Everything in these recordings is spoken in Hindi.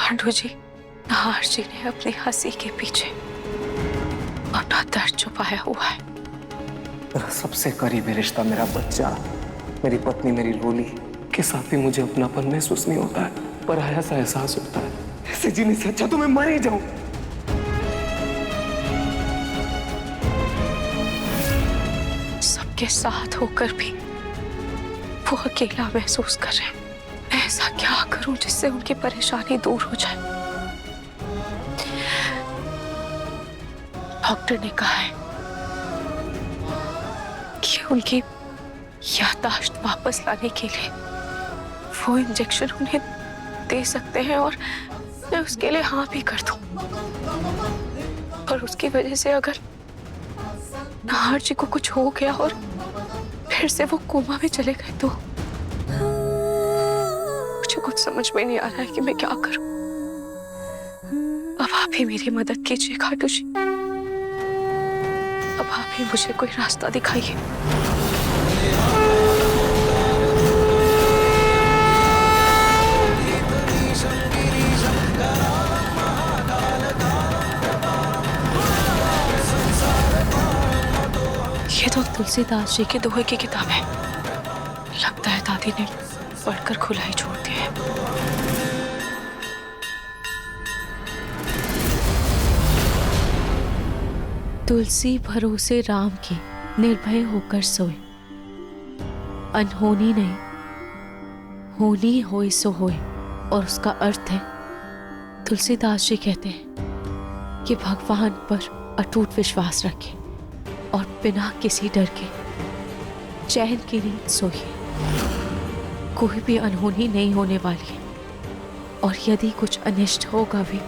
पांडु जी, नाहर जी ने अपनी हंसी के पीछे अपना दर्द छुपाया हुआ है। मेरा सबसे करीबी रिश्ता मेरा बच्चा, मेरी पत्नी, मेरी लोली के साथ भी मुझे अपनापन महसूस नहीं होता है, पराया सा एहसास होता है। ऐसे जीने से अच्छा तो मैं मर ही जाऊं। सबके साथ होकर भी वो अकेला महसूस कर रहे हैं। मैं ऐसा क्या करूं जिससे उनकी परेशानी दूर हो जाए? डॉक्टर ने कहा है कि उनकी याददाश्त वापस लाने के लिए वो इंजेक्शन उन्हें दे सकते हैं और मैं उसके लिए हाँ भी कर दूं। और उसकी वजह से अगर नाहर जी को कुछ हो गया और फिर से वो कोमा में चले गए तो मुझे कुछ समझ में नहीं आ रहा है कि मैं क्या करूं। अब आप ही मेरी मदद कीजिए खाटू जी। अब आप ही मुझे कोई रास्ता दिखाइए। ये तो तुलसीदास जी के दोहे की किताब है। लगता है दादी ने पढ़कर खुला ही छोड़ दिया है। तुलसी भरोसे राम की निर्भय होकर सोए, अनहोनी नहीं होनी होए सो होए। और उसका अर्थ है, तुलसीदास जी कहते हैं कि भगवान पर अटूट विश्वास रखें और बिना किसी डर के चैन की नींद सोइए। कोई भी अनहोनी नहीं होने वाली है और यदि कुछ अनिष्ट होगा भी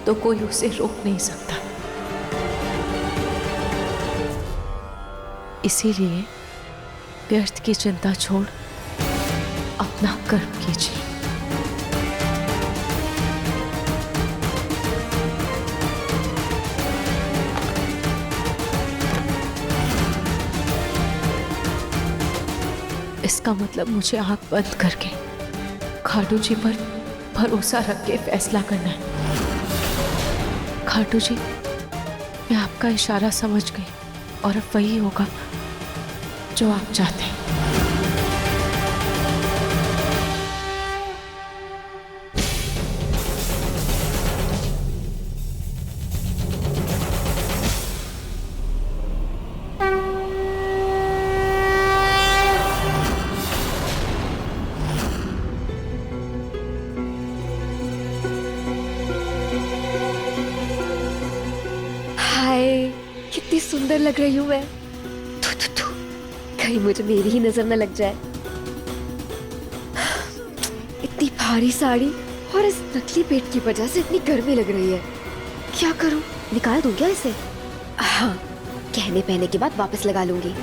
तो कोई उसे रोक नहीं सकता। इसीलिए व्यर्थ की चिंता छोड़ अपना कर्म कीजिए। इसका मतलब मुझे आंख बंद करके खाटू जी पर भरोसा रख के फैसला करना है। खाटू जी, मैं आपका इशारा समझ गई और अब वही होगा जो आप चाहते हैं। हाय, कितनी सुंदर लग रही हूँ मैं। थू थू थू, कहीं मुझे मेरी ही नजर न लग जाए। इतनी भारी साड़ी और इस नकली पेट की वजह से इतनी गर्मी लग रही है। क्या करूँ? निकाल दूँ क्या इसे? हाँ, कहने पहने के बाद वापस लगा लूंगी।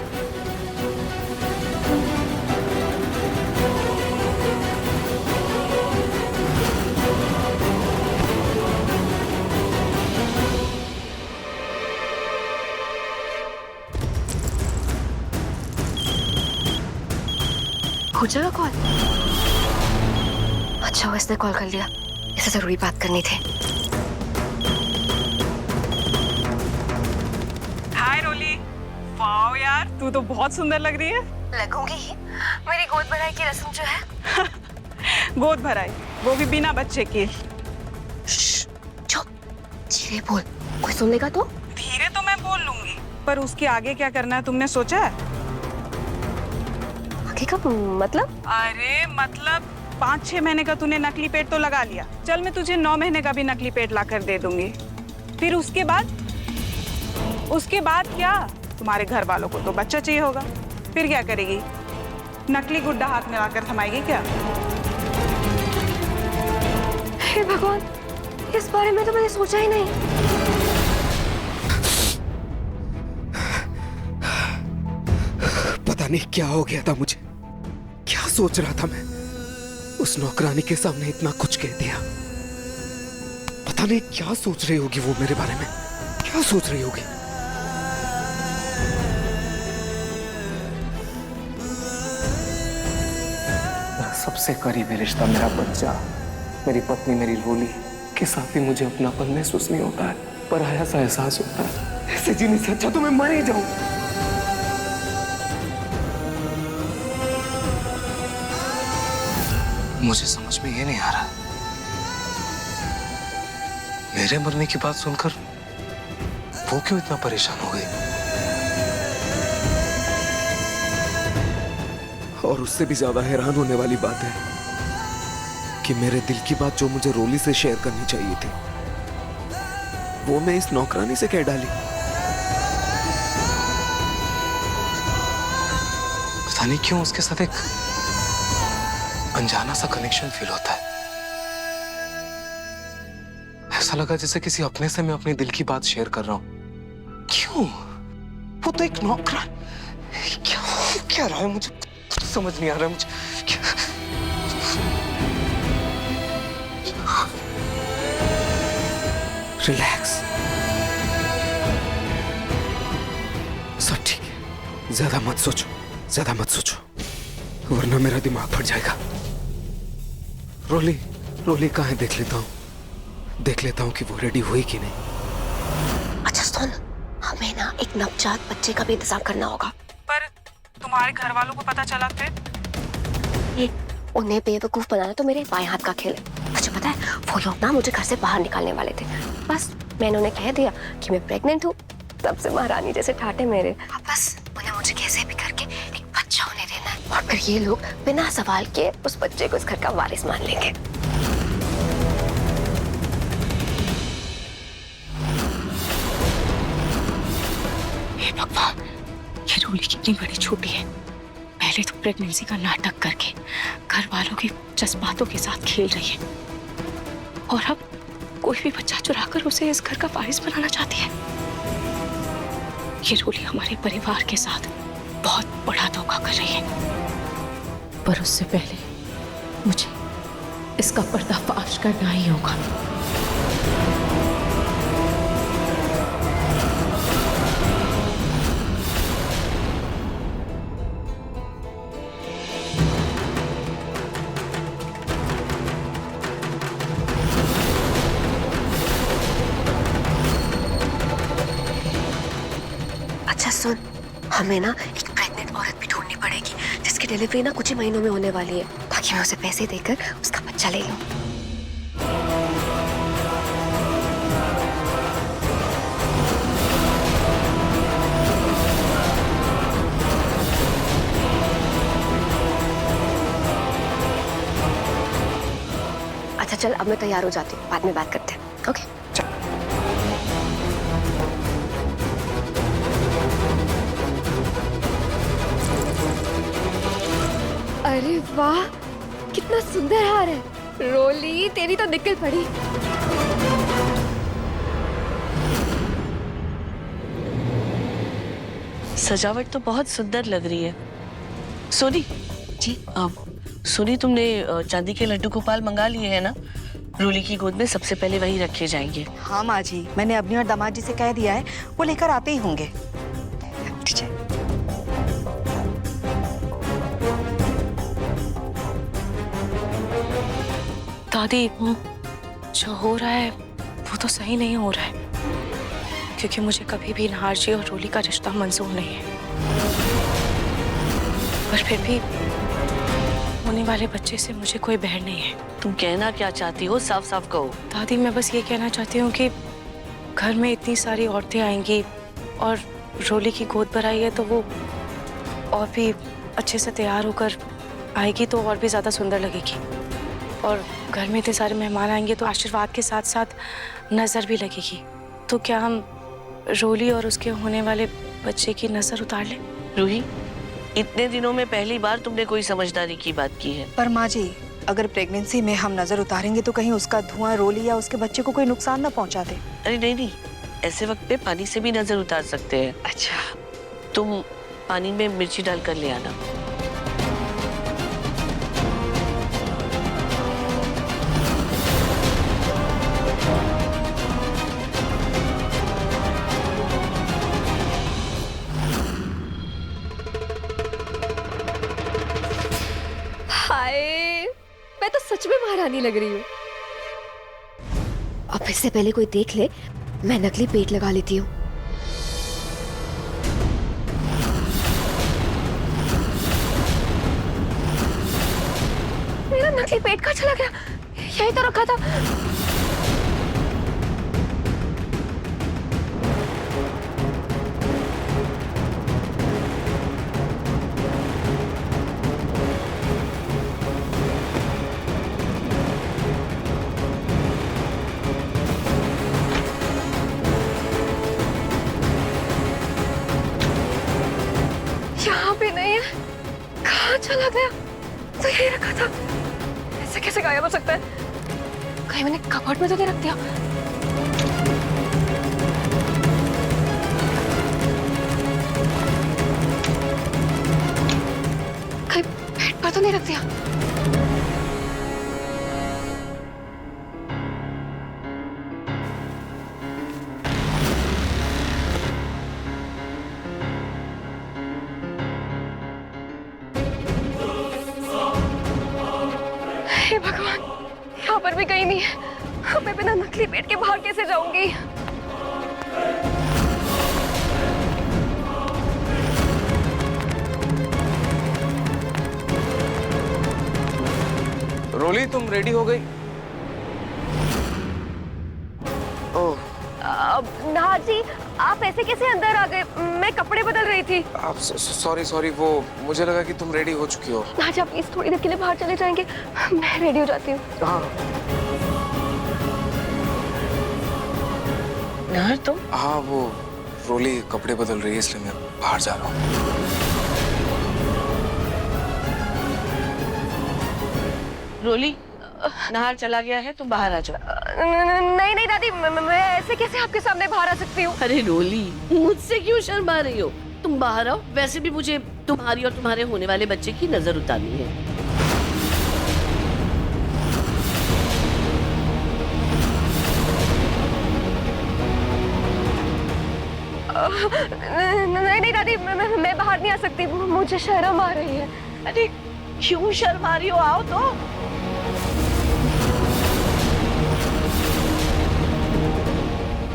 हो जाएगा कॉल? अच्छा हुआ इसने कॉल कर लिया, इसे जरूरी बात करनी थी। हाय रोली, वाओ यार, तू तो बहुत सुंदर लग रही है। लगूंगी ही, मेरी गोद भराई की रस्म जो है। गोद भराई, वो भी बिना बच्चे की। चुप, धीरे बोल, कोई सुन लेगा तो? धीरे तो मैं बोल लूंगी, पर उसके आगे क्या करना है तुमने सोचा है? आगे का मतलब? अरे मतलब 5-6 महीने का तूने नकली पेट तो लगा लिया, चल मैं तुझे 9 महीने का भी नकली पेट लाकर दे दूंगी। फिर उसके बाद क्या? तुम्हारे घर वालों को तो बच्चा चाहिए होगा, फिर क्या करेगी? नकली गुड्डा हाथ में लाकर थमाएगी क्या? हे भगवान, इस बारे में तो मैंने सोचा ही नहीं। पता नहीं क्या हो गया था मुझे, क्या सोच रहा था मैं। उस नौकरानी के सामने इतना कुछ कह दिया। पता नहीं क्या सोच रही होगी वो मेरे बारे में, क्या सोच रही होगी। सबसे करीबी रिश्ता मेरा बच्चा, मेरी पत्नी, मेरी रोली के साथ भी मुझे अपनापन महसूस नहीं होता है, पराया सा एहसास होता है। ऐसे जीने से अच्छा तो मैं मर ही जाऊं। मुझे समझ में ये नहीं आ रहा, मेरे मरने की बात सुनकर वो क्यों इतना परेशान हो गई? और उससे भी ज्यादा हैरान होने वाली बात है कि मेरे दिल की बात जो मुझे रोली से शेयर करनी चाहिए थी, वो मैं इस नौकरानी से कह डाली। पता नहीं क्यों उसके साथ एक अनजाना सा कनेक्शन फील होता है। ऐसा लगा जैसे किसी अपने से मैं अपने दिल की बात शेयर कर रहा हूं। क्यों? वो तो एक नौकरान। क्या रहा है, मुझे समझ नहीं आ रहा। मुझे रिलैक्स, सब ठीक है। ज्यादा मत सोचो, वरना मेरा दिमाग फट जाएगा। रोली कहाँ है? देख लेता हूँ कि वो रेडी हुई कि नहीं। अच्छा सुन, हमें ना एक नवजात बच्चे का भी इंतजाम करना होगा। पर तुम्हारे घर वालों को पता चला फिर? उन्हें बेवकूफ बनाना तो मेरे बाएं हाथ का खेल है। अच्छा पता है, वो लोग ना मुझे घर से बाहर निकालने वाले थे, बस मैंने उन्हें कह दिया कि मैं प्रेग्नेंट हूँ। तब से महारानी जैसे ठाटे मेरे। बस उन्हें मुझे कैसे भी करके एक बच्चा होने देना है, और फिर ये लोग बिना सवाल के उस बच्चे को इस घर का वारिस मान लेंगे। हे भगवान, ये रोली कितनी बड़ी छोटी है। पहले तो प्रेगनेंसी का नाटक करके घर वालों के जज्बातों के साथ खेल रही है, और अब कोई भी बच्चा चुराकर उसे इस घर का वारिस बनाना चाहती है। ये रोली हमारे परिवार के साथ बहुत बड़ा धोखा कर रही है। पर उससे पहले मुझे इसका पर्दाफाश करना ही होगा। अच्छा सुन, हमें ना एक प्रेग्नेंट औरत भी ढूंढनी पड़ेगी जिसकी डिलीवरी ना कुछ ही महीनों में होने वाली है, ताकि मैं उसे पैसे देकर उसका बच्चा ले लूं। अच्छा चल, अब मैं तैयार हो जाती हूँ, बाद में बात करते हैं। ओके चल। अरे वाह, कितना सुंदर हार है। रोली तेरी तो निकल पड़ी। सजावट तो बहुत सुंदर लग रही है। सोनी जी सोनी, तुमने चांदी के लड्डू गोपाल मंगा लिए हैं ना? रोली की गोद में सबसे पहले वही रखे जाएंगे। हाँ माँ जी, मैंने अग्नि और दामाद जी से कह दिया है, वो लेकर आते ही होंगे। ठीक है। दादी, जो हो रहा है वो तो सही नहीं हो रहा है, क्योंकि मुझे कभी भी नाहर जी और रोली का रिश्ता मंजूर नहीं है। पर फिर भी होने वाले बच्चे से मुझे कोई बहर नहीं है। तुम कहना क्या चाहती हो, साफ साफ कहो। दादी, मैं बस ये कहना चाहती हूँ कि घर में इतनी सारी औरतें आएंगी और रोली की गोद भराई है तो वो और भी अच्छे से तैयार होकर आएगी तो और भी ज़्यादा सुंदर लगेगी। और घर में इतने सारे मेहमान आएंगे तो आशीर्वाद के साथ साथ नज़र भी लगेगी। तो क्या हम रोली और उसके होने वाले बच्चे की नज़र उतार लें? रूही, इतने दिनों में पहली बार तुमने कोई समझदारी की बात की है। पर माँ जी, अगर प्रेगनेंसी में हम नजर उतारेंगे तो कहीं उसका धुआं रोली या उसके बच्चे को कोई नुकसान ना पहुंचा दे। अरे नहीं, ऐसे वक्त पे पानी से भी नजर उतार सकते हैं। अच्छा, तुम पानी में मिर्ची डालकर ले आना। हाय, मैं तो सच में महारानी लग रही हूँ। अब इससे पहले कोई देख ले, मैं नकली पेट लगा लेती हूँ। मेरा नकली पेट कहाँ चला गया? यही तो रखा था। यहाँ भी नहीं है, कहाँ चला गया? तो यही रखा था। ऐसे कैसे गायब हो सकता है? कहीं मैंने कपबोर्ड में तो नहीं रख दिया? कहीं बेड पर तो नहीं रख दिया? हे भगवान, यहाँ पर भी कहीं नहीं है। मैं बिना नकली पेट के बाहर कैसे जाऊंगी? रोली, तुम रेडी हो गई? ओह, नाथ जी, आप ऐसे कैसे अंदर आ गए? मैं कपड़े बदल रही थी। आप सॉरी, वो मुझे लगा कि तुम रेडी हो चुकी हो। नाथ जी, आप प्लीज थोड़ी देर के लिए बाहर चले जाएंगे? मैं रेडी हो जाती हूँ। हाँ नाहर तुम? हाँ, वो रोली कपड़े बदल रही है, इसलिए मैं बाहर जा रहा हूँ। रोली, नाहर चला गया है, तुम बाहर आ जाओ। नहीं नहीं दादी, मैं ऐसे कैसे आपके सामने बाहर आ सकती हूँ? अरे रोली, मुझसे क्यों शर्मा रही हो? तुम बाहर आओ। वैसे भी मुझे तुम्हारी और तुम्हारे होने वाले बच्चे की नजर उतारनी है। नहीं नहीं दादी, मैं बाहर नहीं आ सकती, मुझे शर्म आ रही है। अरे क्यों शर्मा रही हो? आओ तो।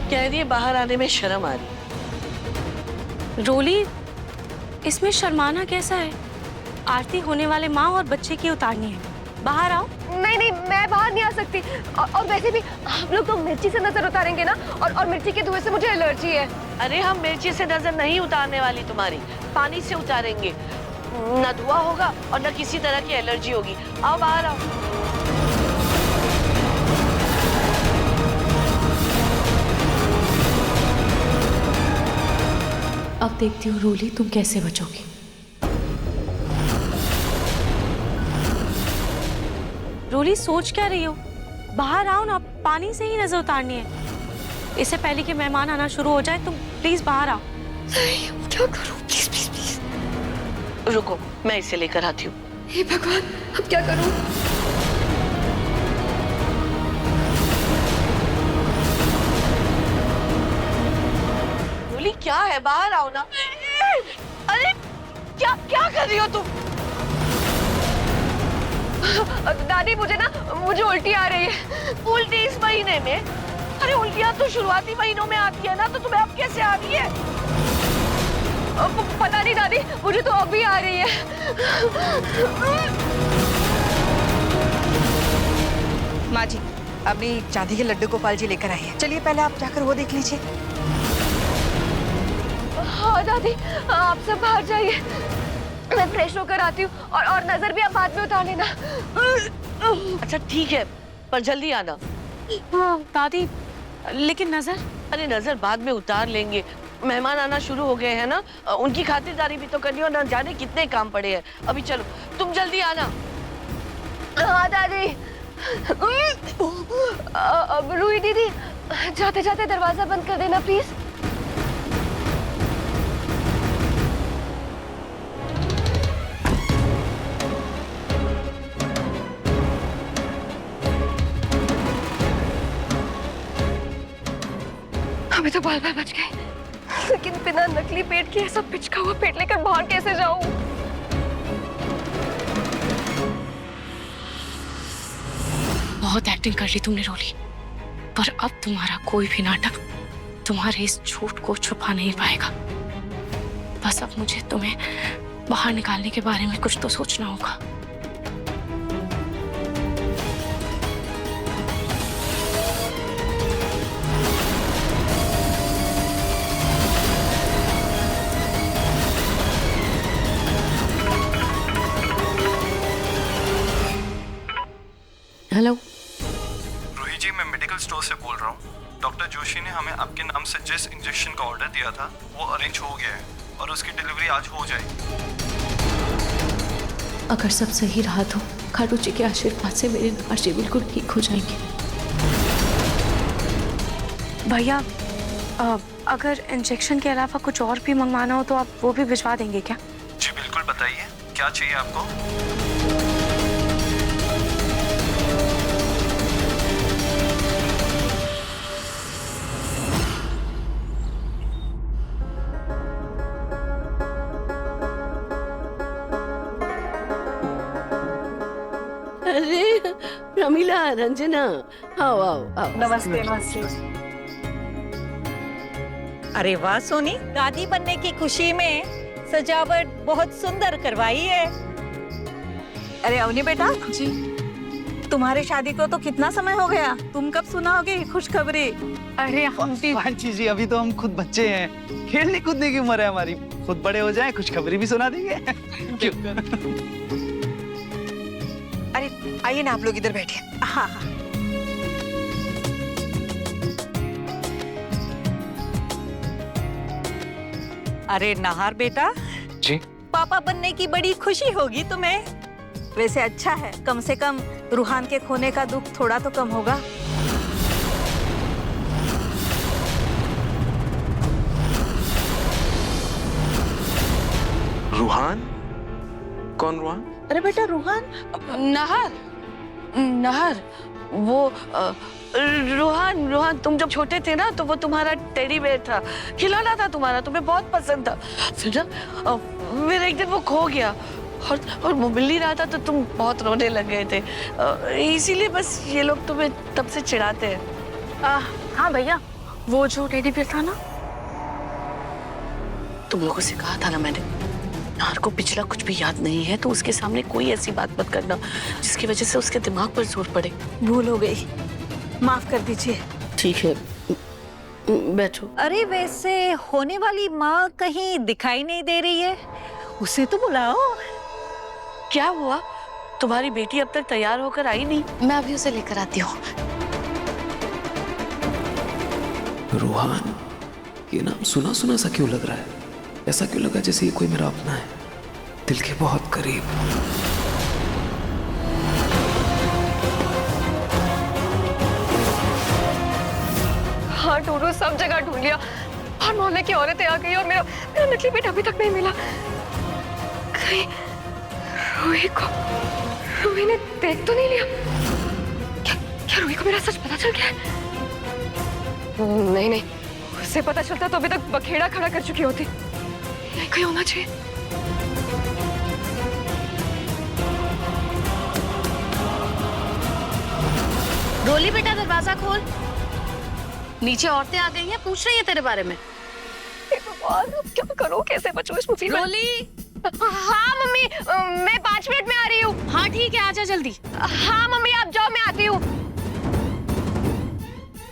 कह रही है बाहर आने में शर्म आ रही। रोली, इसमें शर्माना कैसा है? आरती होने वाले माँ और बच्चे की उतारनी है। बाहर आओ। नहीं नहीं, मैं बाहर नहीं आ सकती। और वैसे भी आप लोग तो मिर्ची से नजर उतारेंगे ना, और मिर्ची के धुएं से मुझे एलर्जी है। अरे हम मिर्ची से नजर नहीं उतारने वाली तुम्हारी, पानी से उतारेंगे। न धुआं होगा और न किसी तरह की एलर्जी होगी। आओ बाहर आओ। अब देखती हूँ रोली, तुम कैसे बचोगी। रोली, सोच क्या रही हो? बाहर आओ ना, पानी से ही नजर उतारनी है। इससे पहले कि मेहमान आना शुरू हो जाए, तुम प्लीज बाहर आओ। क्या करूं? Please please please. रुको, मैं इसे लेकर आती हूँ। हे भगवान, अब क्या करूं? रोली क्या है? बाहर आओ ना। अरे क्या क्या कर रही हो तुम? दादी, मुझे उल्टी आ रही है। उल्टी इस महीने में? अरे उल्टियां तो शुरुआती महीनों में आती है ना, तो तुम्हें अब कैसे आ रही है? पता नहीं दादी, मुझे तो अभी आ रही है। माँ जी, अभी चांदी के लड्डू गोपाल जी लेकर आई है। चलिए पहले आप जाकर वो देख लीजिए। हाँ दादी, आप सब बाहर जाइए, मैं फ्रेश होकर आती हूँ। और नजर भी आप बाद में उतार लेना। अच्छा ठीक है, पर जल्दी आना। हाँ दादी, लेकिन नजर? अरे नजर बाद में उतार लेंगे। मेहमान आना शुरू हो गए हैं ना, उनकी खातिरदारी भी तो करनी हो, ना जाने कितने काम पड़े हैं। अभी चलो, तुम जल्दी आना। हाँ दादी। अब रूही दीदी, जाते जाते दरवाजा बंद कर देना प्लीज। अभी तो बाल बाल बच गए, लेकिन बिना नकली पेट के ऐसा पिचका हुआ पेट लेकर बाहर कैसे जाऊं? बहुत एक्टिंग कर ली तुमने रोली। पर अब तुम्हारा कोई भी नाटक तुम्हारे इस झूठ को छुपा नहीं पाएगा। बस अब मुझे तुम्हें बाहर निकालने के बारे में कुछ तो सोचना होगा। हेलो रोही जी, मैं मेडिकल स्टोर से बोल रहा हूँ। डॉक्टर जोशी ने हमें आपके नाम से जिस इंजेक्शन का ऑर्डर दिया था वो अरेंज हो गया है और उसकी डिलीवरी आज हो जाएगी। अगर सब सही रहा तो खाटू जी के आशीर्वाद से मेरे नार्जी बिल्कुल ठीक हो जाएंगे। भैया अगर इंजेक्शन के अलावा कुछ और भी मंगवाना हो तो आप वो भी भिजवा देंगे क्या? जी बिल्कुल, बताइए क्या चाहिए आपको। अरे प्रमिला, रंजना, आओ आओ आओ। नमस्ते नमस्ते। अरे वाह सोनी, दादी बनने की खुशी में सजावट बहुत सुंदर करवाई है। अरे अवनी बेटा जी तुम्हारी शादी को तो कितना समय हो गया, तुम कब सुनाओगे खुशखबरी? अरे हम भी पांची जी, अभी तो हम खुद बच्चे हैं, खेलने कूदने की उम्र है हमारी। खुद बड़े हो जाएं, खुशखबरी भी सुना देंगे। क्यों? अरे आइए ना आप लोग इधर बैठिए। हाँ हाँ। अरे नाहर बेटा, जी पापा बनने की बड़ी खुशी होगी तुम्हें। वैसे अच्छा है, कम से कम रूहान के खोने का दुख थोड़ा तो कम होगा। रूहान? कौन रूहान? अरे बेटा रूहान? नहर, नहर, वो रोहन, रोहन तुम जब छोटे थे ना तो वो तुम्हारा टेडी बेयर था, खिलौना था तुम्हारा, तुम्हें बहुत पसंद था। फिर ना फिर एक दिन वो खो गया और वो मिल नहीं रहा था तो तुम बहुत रोने लग गए थे। इसीलिए बस ये लोग तुम्हें तब से चिढ़ाते हैं। हाँ भैया, वो जो टेडी बेयर था ना, तुम लोगों से कहा था ना मैंने, नार को पिछला कुछ भी याद नहीं है तो उसके सामने कोई ऐसी बात मत करना जिसकी वजह से उसके दिमाग पर जोर पड़े। भूल हो गई, माफ कर दीजिए। ठीक है, बैठो। अरे वैसे होने वाली माँ कहीं दिखाई नहीं दे रही है, उसे तो बुलाओ। क्या हुआ, तुम्हारी बेटी अब तक तैयार होकर आई नहीं? मैं अभी उसे लेकर आती हूँ। रूहान, ये नाम सुना सुना सा क्यों लग रहा है? ऐसा क्यों लगा जैसे ये कोई मेरा अपना है, दिल के बहुत करीब। हाँ टूरू, सब जगह ढूंढ लिया, हर मोहल्ले की औरतें आ गई और मेरा मेरा नकली पेट अभी तक नहीं मिला। कहीं रूही ने देख तो नहीं लिया? क्या रूही को मेरा सच पता चल गया है? नहीं नहीं, उससे पता चलता तो अभी तक बखेड़ा खड़ा कर चुकी होती। नहीं कहीं होना चाहिए। रोली बेटा, दरवाजा खोल। नीचे औरतें आ गई हैं, पूछ रही है तेरे बारे में। भगवान, अब क्या करूं, कैसे बचूं इस मुसीबत? रोली। हाँ मम्मी, मैं 5 मिनट में आ रही हूँ। हाँ ठीक है, आजा जल्दी। हाँ मम्मी आप जाओ, मैं आती हूँ।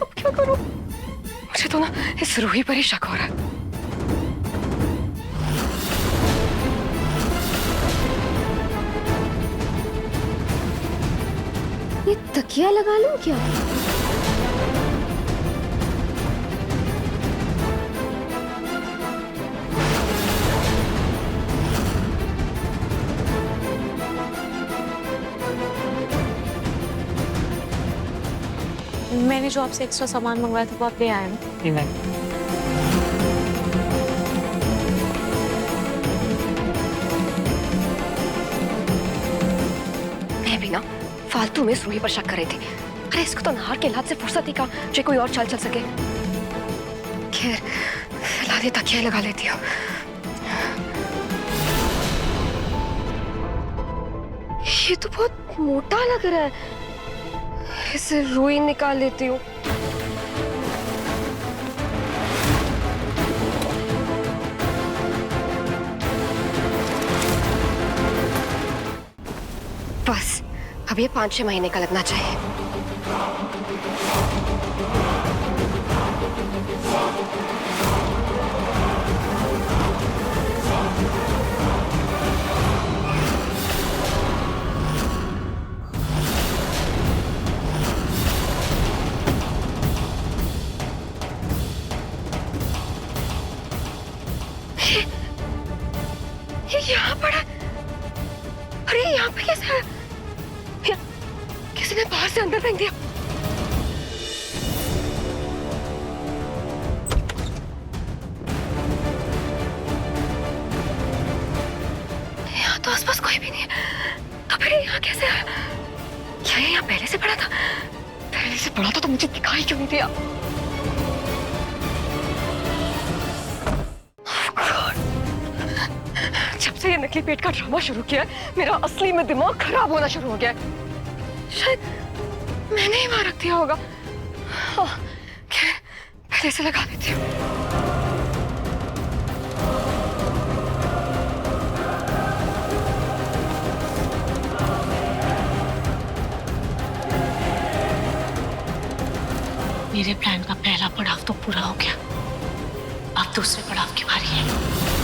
अब क्या करूं? मुझे तो ना इस रूही पर ही शक हो रहा है। ये तकिया लगा लूं क्या? मैंने जो आपसे एक्स्ट्रा सामान मंगवाया था वो आप ले आए ना? मैं भी ना फालतू में रूही पर शक कर रही थी। अरे इसको तो नाहर के इलाज से फुर्सत ही कहाँ जो कोई और चाल चल सके। खैर फिलहाल ये तकिया लगा लेती हूँ। ये तो बहुत मोटा लग रहा है, इसे रूही निकाल लेती हूँ। अब ये 5-6 महीने का लगना चाहिए। ये यहाँ पड़ा। अरे यहाँ पे कैसे आया? किसी ने बाहर से अंदर फेंक दिया। यहाँ तो आसपास कोई भी नहीं है, तो फिर यहाँ कैसे आया? क्या ये यहाँ पहले से पड़ा था? पहले से पड़ा था तो मुझे दिखाई क्यों नहीं दिया? जब से ये नकली पेट का ड्रामा शुरू किया है, मेरा असली में दिमाग खराब होना शुरू हो गया है। शायद मैंने ही वहां रख दिया होगा। पहले से लगा देती हूँ। मेरे प्लान का पहला पड़ाव तो पूरा हो गया, अब दूसरे पड़ाव की बारी है।